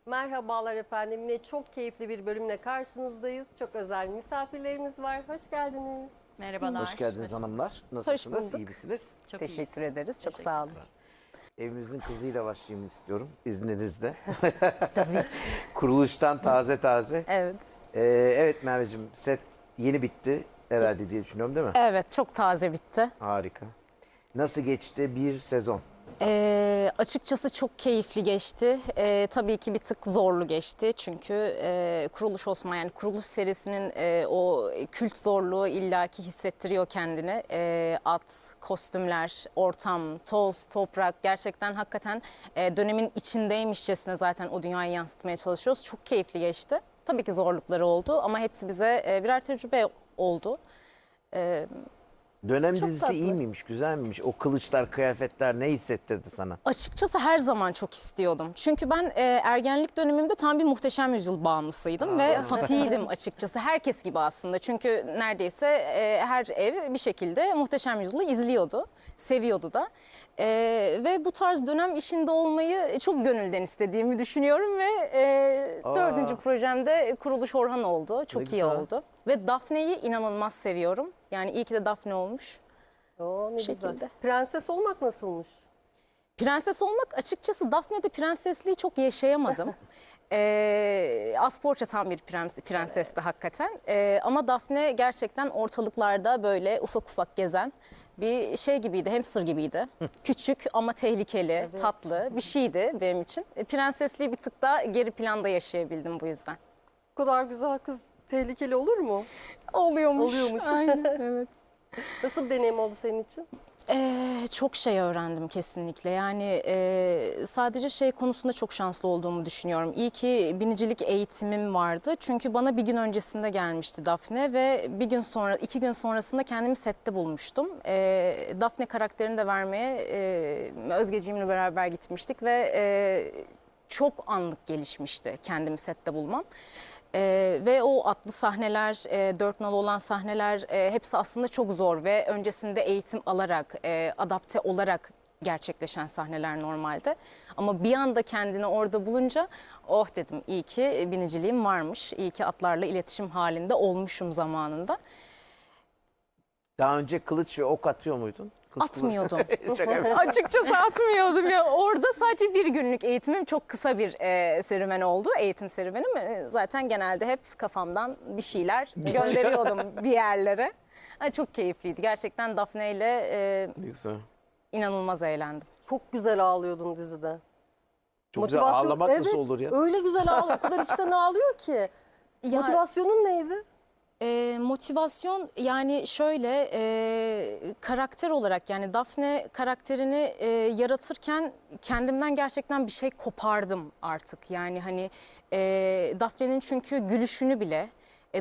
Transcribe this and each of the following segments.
Merhabalar efendim. Yine çok keyifli bir bölümle karşınızdayız. Çok özel misafirlerimiz var. Hoş geldiniz. Merhabalar. Hoş geldiniz hanımlar. Nasılsınız? İyi misiniz? Çok Teşekkür iyiyiz. ederiz. Çok sağ olun. Evimizin kızıyla başlayayım istiyorum izninizle. Tabii ki. Kuruluştan taze taze. Evet. Evet Merveciğim, set yeni bitti herhalde diye düşünüyorum, değil mi? Evet, çok taze bitti. Harika. Nasıl geçti bir sezon? Açıkçası çok keyifli geçti. Tabii ki bir tık zorlu geçti. Çünkü Kuruluş Osman, yani Kuruluş serisinin o kült zorluğu illaki hissettiriyor kendini. At, kostümler, ortam, toz, toprak, gerçekten hakikaten dönemin içindeymişçesine zaten o dünyayı yansıtmaya çalışıyoruz. Çok keyifli geçti. Tabii ki zorlukları oldu ama hepsi bize birer tecrübe oldu. Dönem Çok dizisi tatlı. iyi miymiş, güzel miymiş? O kılıçlar, kıyafetler ne hissettirdi sana? Açıkçası her zaman çok istiyordum. Çünkü ben ergenlik dönemimde tam bir Muhteşem Yüzyıl bağımlısıydım ve fatihiydim açıkçası. Herkes gibi aslında. Çünkü neredeyse her ev bir şekilde Muhteşem Yüzyıl'ı izliyordu, seviyordu da. Ve bu tarz dönem işinde olmayı çok gönülden istediğimi düşünüyorum ve dördüncü projemde Kuruluş Orhan oldu. Çok iyi güzel. oldu. Ve Dafne'yi inanılmaz seviyorum. Yani iyi ki de Dafne olmuş. Oo, ne güzel. şekilde. Prenses olmak nasılmış? Prenses olmak, açıkçası Daphne'de prensesliği çok yaşayamadım. Asporça tam bir prensesti hakikaten. Ama Daphne gerçekten ortalıklarda böyle ufak ufak gezen bir şey gibiydi, hamster gibiydi. Küçük ama tehlikeli, tatlı bir şeydi benim için. Prensesliği bir tık daha geri planda yaşayabildim bu yüzden. Bu kadar güzel kız tehlikeli olur mu? Oluyormuş. Aynen, evet. Nasıl bir deneyim oldu senin için? Çok şey öğrendim kesinlikle. Yani sadece şey konusunda çok şanslı olduğumu düşünüyorum. İyi ki binicilik eğitimim vardı. Çünkü bana bir gün öncesinde gelmişti Daphne ve bir gün sonra, 2 gün sonrasında kendimi sette bulmuştum. Daphne karakterini de vermeye Özgeciğimle beraber gitmiştik ve çok anlık gelişmişti kendimi sette bulmam. Ve o atlı sahneler, 4 nal olan sahneler hepsi aslında çok zor ve öncesinde eğitim alarak, adapte olarak gerçekleşen sahneler normalde. Ama bir anda kendini orada bulunca oh dedim, iyi ki biniciliğim varmış, iyi ki atlarla iletişim halinde olmuşum zamanında. Daha önce kılıç ve ok atıyor muydun? Kılıç Atmıyordum. Şaka yapıyorum. Açıkçası atmıyordum ya. Orada sadece bir günlük eğitimim, çok kısa bir serüven oldu. Eğitim serüvenim. Zaten genelde hep kafamdan bir şeyler gönderiyordum bir yerlere. Çok keyifliydi. Gerçekten Daphne ile Güzel. inanılmaz eğlendim. Çok güzel ağlıyordun dizide. Çok güzel, Motivasyon- ağlamak evet, nasıl olur ya? Öyle güzel ağlıyor. O kadar içten ağlıyor ki. Ya, Motivasyonun neydi? motivasyon, yani şöyle karakter olarak, yani Daphne karakterini yaratırken kendimden gerçekten bir şey kopardım artık. Yani hani Daphne'nin çünkü gülüşünü bile,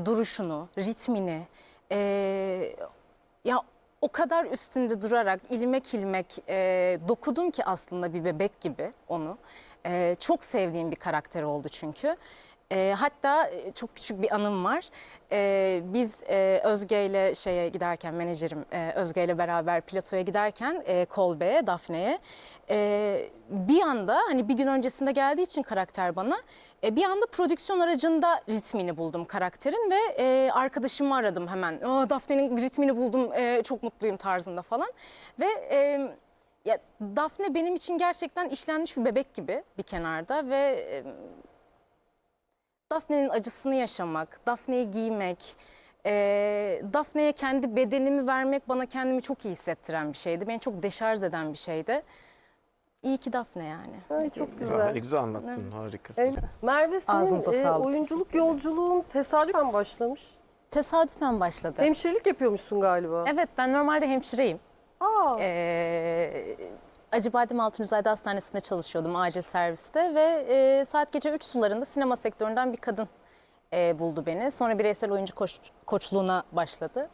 duruşunu, ritmini, ya o kadar üstünde durarak ilmek ilmek dokudum ki aslında bir bebek gibi onu. Çok sevdiğim bir karakter oldu çünkü. Hatta çok küçük bir anım var. Biz Özge ile şeye giderken, menajerim Özge ile beraber platoya giderken Kolbe'ye, Daphne'ye bir anda, hani bir gün öncesinde geldiği için karakter bana, bir anda prodüksiyon aracında ritmini buldum karakterin ve arkadaşımı aradım hemen. Daphne'nin ritmini buldum, çok mutluyum tarzında falan. Ve ya Daphne benim için gerçekten işlenmiş bir bebek gibi bir kenarda ve Daphne'nin acısını yaşamak, Daphne'yi giymek, Daphne'ye kendi bedenimi vermek bana kendimi çok iyi hissettiren bir şeydi. Beni çok deşarj eden bir şeydi. İyi ki Daphne yani. Ay, çok Ne güzel. güzel anlattın, harikasın. Merve, Ağzınıza senin sağlık. oyunculuk yolculuğun tesadüfen başlamış. Tesadüfen başladı. Hemşirelik yapıyormuşsun galiba. Evet, ben normalde hemşireyim. Aa, Acıbadem Altunizade Hastanesi'nde çalışıyordum, acil serviste ve saat gece 3 sularında sinema sektöründen bir kadın buldu beni. Sonra bireysel oyuncu koçluğuna başladı.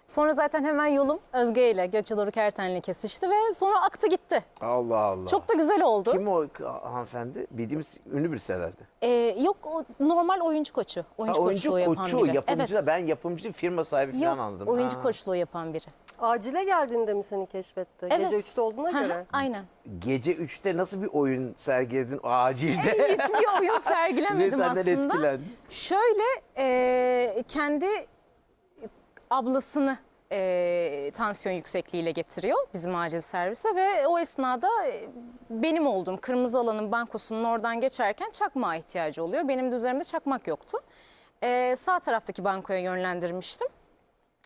Sonra zaten hemen yolum Özge ile Gökçe Doruk Erten'le kesişti ve sonra aktı gitti. Allah Allah. Çok da güzel oldu. Kim o hanımefendi? Bildiğimiz ünlü birisi herhalde. Yok o normal oyuncu koçu. Oyuncu koçluğu yapan koçu, biri. yapımcı da Evet. ben yapımcı firma sahibi falan Yok anladım. oyuncu Ha. koçluğu yapan biri. Acile geldiğinde mi seni keşfetti? Evet. Gece 3'te olduğuna Hı hı, göre. Aynen. Gece 3'te nasıl bir oyun sergiledin acilde? Hiçbir oyun Ve sergilemedim senden aslında. etkilendin. Şöyle kendi ablasını tansiyon yüksekliğiyle getiriyor bizim acil servise ve o esnada benim olduğum kırmızı alanın bankosunun oradan geçerken çakmağa ihtiyacı oluyor. Benim de üzerimde çakmak yoktu. Sağ taraftaki bankoya yönlendirmiştim.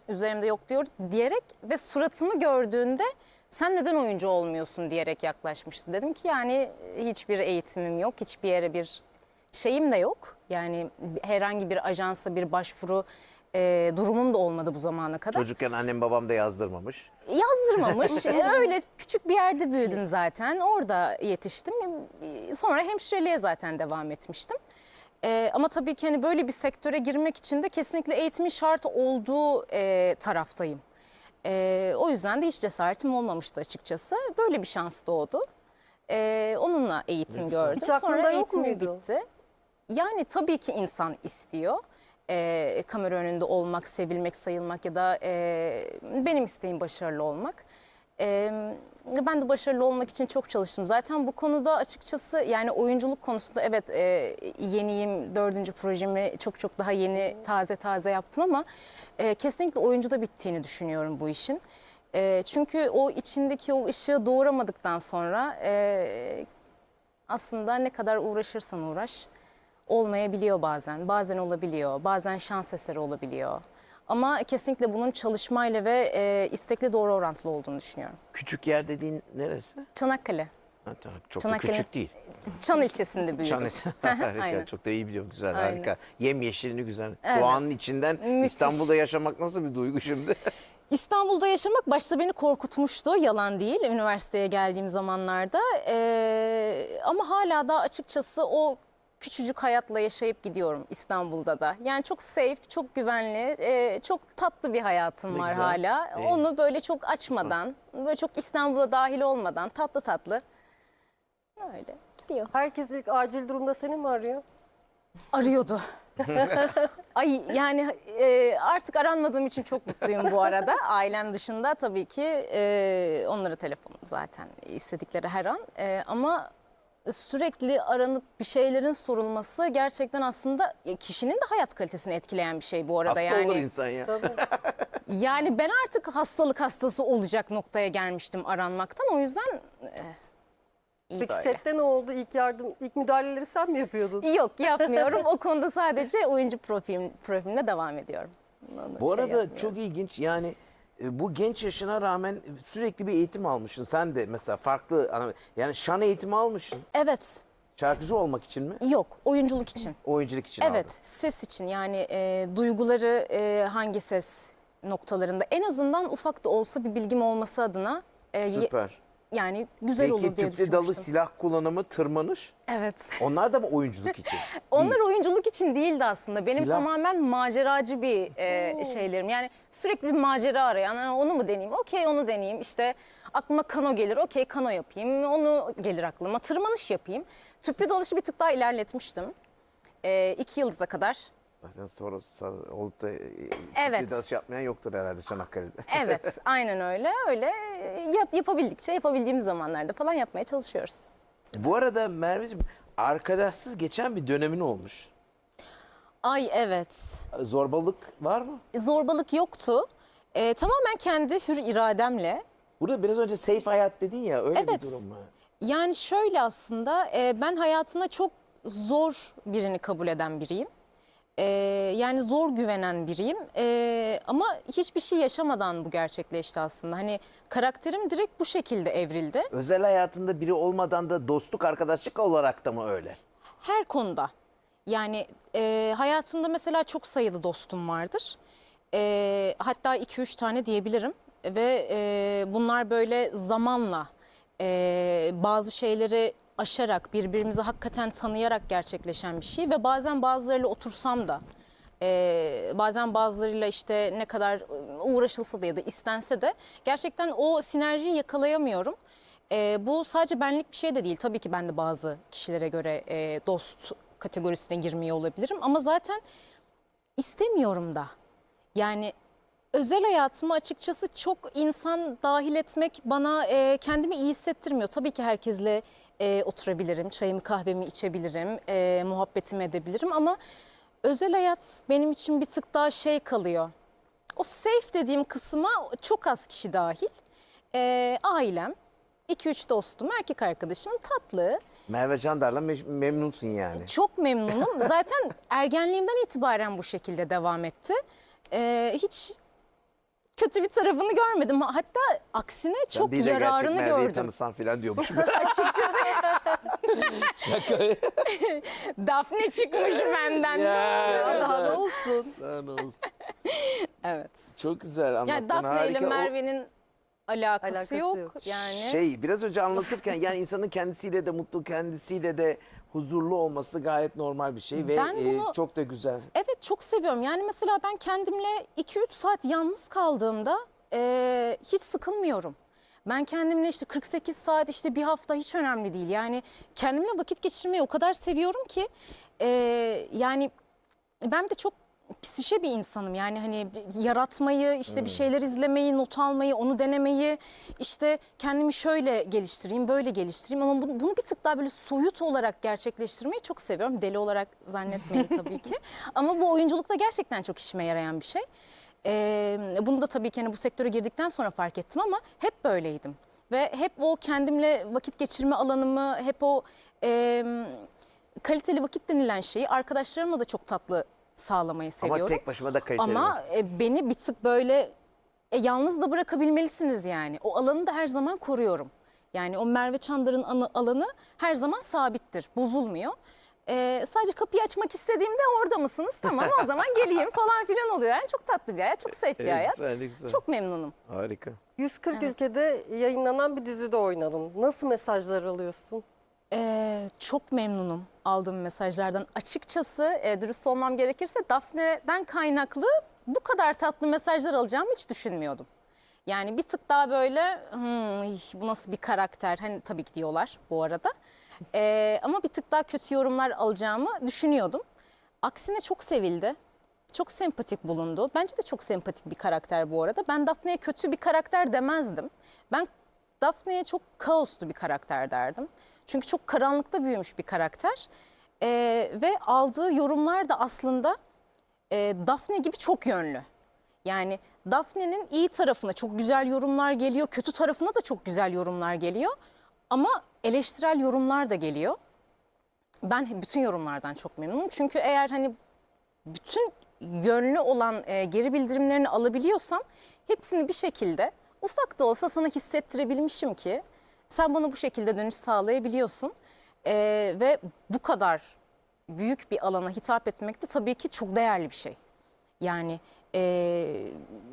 Üzerimde yok diyor diyerek ve suratımı gördüğünde sen neden oyuncu olmuyorsun diyerek yaklaşmıştı. Dedim ki yani hiçbir eğitimim yok, hiçbir yere bir şeyim de yok. Yani herhangi bir ajansa bir başvuru durumum da olmadı bu zamana kadar. Çocukken annem babam da yazdırmamış. Yazdırmamış. Öyle küçük bir yerde büyüdüm zaten. Orada yetiştim. Sonra hemşireliğe zaten devam etmiştim. Ama tabii ki hani böyle bir sektöre girmek için de kesinlikle eğitimin şart olduğu taraftayım. O yüzden de hiç cesaretim olmamıştı açıkçası. Böyle bir şans doğdu. Onunla eğitim gördüm. Hiç aklında Sonra yok eğitimim muydu? bitti. Yani tabii ki insan istiyor. Kamera önünde olmak, sevilmek, sayılmak ya da benim isteğim başarılı olmak. Ben de başarılı olmak için çok çalıştım. Zaten bu konuda açıkçası yani oyunculuk konusunda evet yeniyim, 4. projemi çok daha yeni taze yaptım ama kesinlikle oyuncuda bittiğini düşünüyorum bu işin. Çünkü o içindeki o ışığı doğuramadıktan sonra aslında ne kadar uğraşırsan uğraş olmayabiliyor bazen. Bazen olabiliyor, bazen şans eseri olabiliyor. Ama kesinlikle bunun çalışmayla ve istekle doğru orantılı olduğunu düşünüyorum. Küçük yer dediğin neresi? Çanakkale. Ha, tamam, çok da Çanakkale. küçük değil. Çan ilçesinde büyüdüm. Çanesi. Harika. Aynen. Çok da iyi biliyorum. Güzel, Aynen. harika. Yemyeşilini güzel. Evet. Doğanın içinden Müthiş. İstanbul'da yaşamak nasıl bir duygu şimdi? İstanbul'da yaşamak başta beni korkutmuştu, yalan değil, üniversiteye geldiğim zamanlarda. Ama hala da açıkçası o küçücük hayatla yaşayıp gidiyorum İstanbul'da da. Yani çok safe, çok güvenli, çok tatlı bir hayatım Ne var güzel. hala. İyi. Onu böyle çok açmadan, böyle çok İstanbul'a dahil olmadan tatlı öyle gidiyor. Herkes ilk acil durumda seni mi arıyor? Arıyordu. Ay yani artık aranmadığım için çok mutluyum bu arada. Ailem dışında tabii ki onlara telefon zaten istedikleri her an. Ama sürekli aranıp bir şeylerin sorulması gerçekten aslında kişinin de hayat kalitesini etkileyen bir şey bu arada. Hasta yani. olur insan ya. Tabii. Yani ben artık hastalık hastası olacak noktaya gelmiştim aranmaktan. O yüzden iyi Peki böyle. sette ne oldu? İlk müdahaleleri sen mi yapıyordun? Yok yapmıyorum. O konuda sadece oyuncu profilimle devam ediyorum. Onu Bu şey arada yapmıyorum. çok ilginç yani bu genç yaşına rağmen sürekli bir eğitim almışsın. Sen de mesela farklı yani şan eğitimi almışsın. Evet. Şarkıcı olmak için mi? Yok. Oyunculuk için. Oyunculuk için Evet. aldın. Ses için yani duyguları hangi ses noktalarında en azından ufak da olsa bir bilgim olması adına Süper. yani güzel olur Peki diye tüplü dalı düşünmüştüm. silah kullanımı, tırmanış Evet. onlar da mı oyunculuk için? Onlar oyunculuk için değildi aslında. Benim Silah. tamamen maceracı bir şeylerim. Yani sürekli bir macera arayan, "Ha, onu mu deneyeyim? Okey onu deneyeyim. İşte aklıma kano gelir. Okey kano yapayım. Onu gelir aklıma. Tırmanış yapayım. Tüplü dalışı bir tık daha ilerletmiştim. 2 yıldıza kadar. Zaten sonra olup da Evet. tüplü dalış yapmayan yoktur herhalde Çanakkale'de. Evet aynen öyle. Öyle yapabildikçe yapabildiğim zamanlarda falan yapmaya çalışıyoruz. Bu arada Merveciğim arkadaşsız geçen bir dönemin olmuş. Ay evet. Zorbalık var mı? Zorbalık yoktu. Tamamen kendi hür irademle. Burada biraz önce safe hayat dedin ya öyle Evet. bir durum mu? Yani şöyle aslında ben hayatında çok zor birini kabul eden biriyim. Yani zor güvenen biriyim. Ama hiçbir şey yaşamadan bu gerçekleşti aslında. Hani karakterim direkt bu şekilde evrildi. Özel hayatında biri olmadan da dostluk arkadaşlık olarak da mı öyle? Her konuda. Yani hayatımda mesela çok sayılı dostum vardır. Hatta 2-3 tane diyebilirim. Ve bunlar böyle zamanla bazı şeyleri aşarak, birbirimizi hakikaten tanıyarak gerçekleşen bir şey. Ve bazen bazılarıyla otursam da Bazen bazılarıyla işte ne kadar uğraşılsa da ya da istense de gerçekten o sinerjiyi yakalayamıyorum. Bu sadece benlik bir şey de değil. Tabii ki ben de bazı kişilere göre dost kategorisine girmeye olabilirim. Ama zaten istemiyorum da. Yani özel hayatıma açıkçası çok insan dahil etmek bana kendimi iyi hissettirmiyor. Tabii ki herkesle oturabilirim, çayımı kahvemi içebilirim, muhabbetimi edebilirim ama özel hayat benim için bir tık daha şey kalıyor. O safe dediğim kısma çok az kişi dahil. Ailem, 2-3 dostum, erkek arkadaşım tatlı. Merve Candar'la memnunsun yani. Çok memnunum. Zaten ergenliğimden itibaren bu şekilde devam etti. Hiç kötü bir tarafını görmedim. Hatta aksine çok Bir de yararını gerçek Merve'yi gördüm. tanısan falan diyormuşum. Açıkçası Dafne çıkmış benden. Daha da olsun. Evet. Çok güzel anlattın. Yani Dafne ile harika. Merve'nin alakası, Alakası yok. yok. Yani Biraz önce anlatırken yani insanın kendisiyle de mutlu, kendisiyle de huzurlu olması gayet normal bir şey ve Ben bunu- çok da güzel. evet, çok seviyorum. Yani mesela ben kendimle 2-3 saat yalnız kaldığımda hiç sıkılmıyorum. Ben kendimle işte 48 saat, işte bir hafta hiç önemli değil. Yani kendimle vakit geçirmeyi o kadar seviyorum ki yani ben de çok psişe bir insanım. Yani hani yaratmayı, işte bir şeyler izlemeyi, not almayı, onu denemeyi, işte kendimi şöyle geliştireyim, böyle geliştireyim ama bunu bir tık daha böyle soyut olarak gerçekleştirmeyi çok seviyorum. Deli olarak zannetmeyin tabii ki. Ama bu oyunculukta gerçekten çok işime yarayan bir şey. Bunu da tabii ki hani bu sektöre girdikten sonra fark ettim ama hep böyleydim. Ve hep o kendimle vakit geçirme alanımı, hep o kaliteli vakit denilen şeyi arkadaşlarımla da çok tatlı sağlamayı seviyorum. Ama tek başıma da kaliteli. Ama beni bir tık böyle yalnız da bırakabilmelisiniz yani. O alanı da her zaman koruyorum. Yani o Merve Çandar'ın alanı her zaman sabittir, bozulmuyor. Sadece kapıyı açmak istediğimde orada mısınız? Tamam, o zaman geleyim falan filan oluyor. Yani çok tatlı bir hayat, çok safe bir hayat. Güzel. Çok memnunum. Harika. 140 Evet. ülkede yayınlanan bir dizide oynadın. Nasıl mesajlar alıyorsun? Çok memnunum aldığım mesajlardan. Açıkçası dürüst olmam gerekirse Dafne'den kaynaklı bu kadar tatlı mesajlar alacağımı hiç düşünmüyordum. Yani bir tık daha böyle bu nasıl bir karakter, hani tabii ki diyorlar bu arada. Ama bir tık daha kötü yorumlar alacağımı düşünüyordum. Aksine çok sevildi. Çok sempatik bulundu. Bence de çok sempatik bir karakter bu arada. Ben Daphne'ye kötü bir karakter demezdim. Ben Daphne'ye çok kaoslu bir karakter derdim. Çünkü çok karanlıkta büyümüş bir karakter. Ve aldığı yorumlar da aslında Daphne gibi çok yönlü. Yani Daphne'nin iyi tarafına çok güzel yorumlar geliyor. Kötü tarafına da çok güzel yorumlar geliyor. Ama eleştirel yorumlar da geliyor. Ben bütün yorumlardan çok memnunum. Çünkü eğer hani bütün yönlü olan geri bildirimlerini alabiliyorsam hepsini bir şekilde ufak da olsa sana hissettirebilmişim ki sen bana bu şekilde dönüş sağlayabiliyorsun. Ve bu kadar büyük bir alana hitap etmek de tabii ki çok değerli bir şey. Yani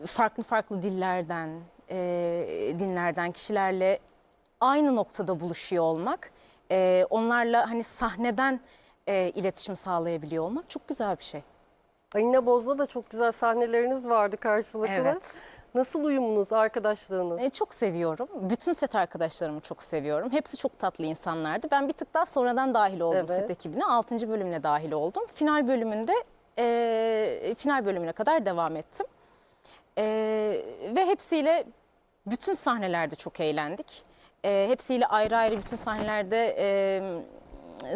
farklı farklı dillerden, dinlerden kişilerle aynı noktada buluşuyor olmak, onlarla hani sahneden iletişim sağlayabiliyor olmak çok güzel bir şey. Alina Boz'la da çok güzel sahneleriniz vardı karşılıklı. Evet. Nasıl uyumunuz, arkadaşlığınız? Çok seviyorum. Bütün set arkadaşlarımı çok seviyorum. Hepsi çok tatlı insanlardı. Ben bir tık daha sonradan dahil oldum Evet. set ekibine. 6. bölümüne dahil oldum. Final bölümünde final bölümüne kadar devam ettim. Ve hepsiyle bütün sahnelerde çok eğlendik. Hepsiyle ayrı ayrı bütün sahnelerde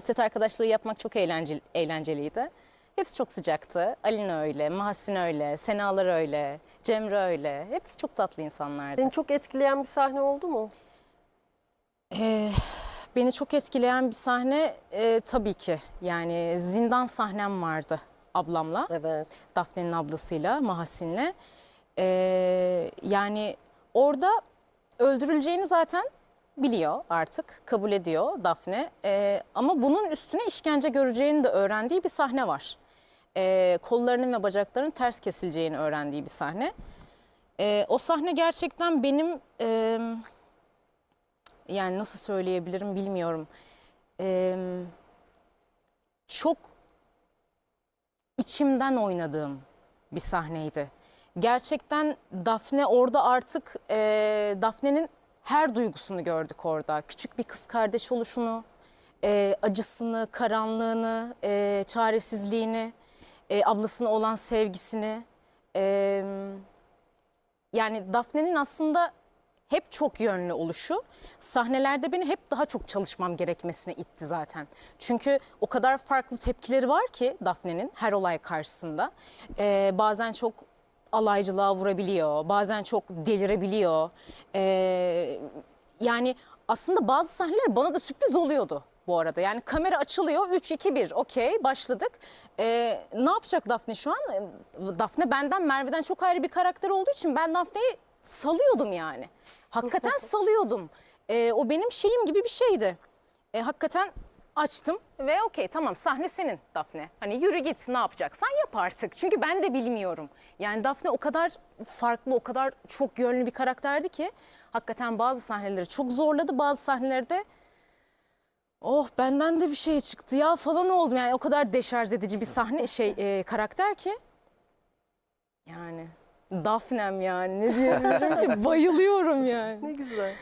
set arkadaşlığı yapmak çok eğlenceliydi. Hepsi çok sıcaktı. Alina öyle, Mahsin öyle, Senalar öyle, Cemre öyle. Hepsi çok tatlı insanlardı. Seni çok etkileyen bir sahne oldu mu? Beni çok etkileyen bir sahne tabii ki. Yani zindan sahnem vardı ablamla. Evet. Daphne'nin ablasıyla, Mahsin'le. Yani orada öldürüleceğini zaten biliyor artık, kabul ediyor Daphne. Ama bunun üstüne işkence göreceğini de öğrendiği bir sahne var. Kollarının ve bacaklarının ters kesileceğini öğrendiği bir sahne. O sahne gerçekten benim, yani nasıl söyleyebilirim bilmiyorum. Çok içimden oynadığım bir sahneydi. Gerçekten Dafne orada artık Dafne'nin her duygusunu gördük orada. Küçük bir kız kardeş oluşunu, acısını, karanlığını, çaresizliğini, ablasına olan sevgisini. Yani Dafne'nin aslında hep çok yönlü oluşu sahnelerde beni hep daha çok çalışmam gerekmesine itti zaten. Çünkü o kadar farklı tepkileri var ki Dafne'nin her olay karşısında. Bazen çok alaycılığa vurabiliyor, bazen çok delirebiliyor. Yani aslında bazı sahneler bana da sürpriz oluyordu bu arada. Yani kamera açılıyor, 3-2-1 okey başladık. Ne yapacak Dafne şu an? Dafne benden, Merve'den çok ayrı bir karakter olduğu için ben Dafne'yi salıyordum yani. Hakikaten salıyordum. O benim şeyim gibi bir şeydi. Hakikaten açtım ve okey tamam sahne senin Dafne. Hani yürü git ne yapacaksan yap artık. Çünkü ben de bilmiyorum. Yani Dafne o kadar farklı, o kadar çok yönlü bir karakterdi ki hakikaten bazı sahneleri çok zorladı. Bazı sahnelerde oh benden de bir şey çıktı ya falan oldum. Yani o kadar deşarj edici bir sahne karakter ki. Yani Dafne'm yani ne diyebilirim ki bayılıyorum yani. Ne güzel.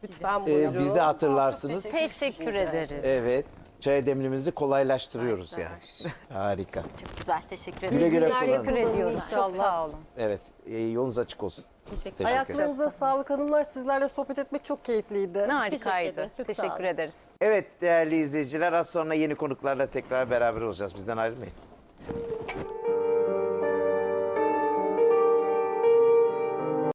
Lütfen buyurun. Bizi hatırlarsınız. Teşekkür ederiz. Evet. Çay demlememizi kolaylaştırıyoruz yani. Harika. Güzel, teşekkür ederiz. Güle güle Teşekkür kullanın. ediyoruz. Çok İnşallah. sağ olun. Evet. Yolunuz açık olsun. Teşekkür ederim. Ayaklarınıza sağlık hanımlar. Sizlerle sohbet etmek çok keyifliydi. Harikaydı. Teşekkür ederiz. Evet değerli izleyiciler, az sonra yeni konuklarla tekrar beraber olacağız. Bizden ayrılmayın.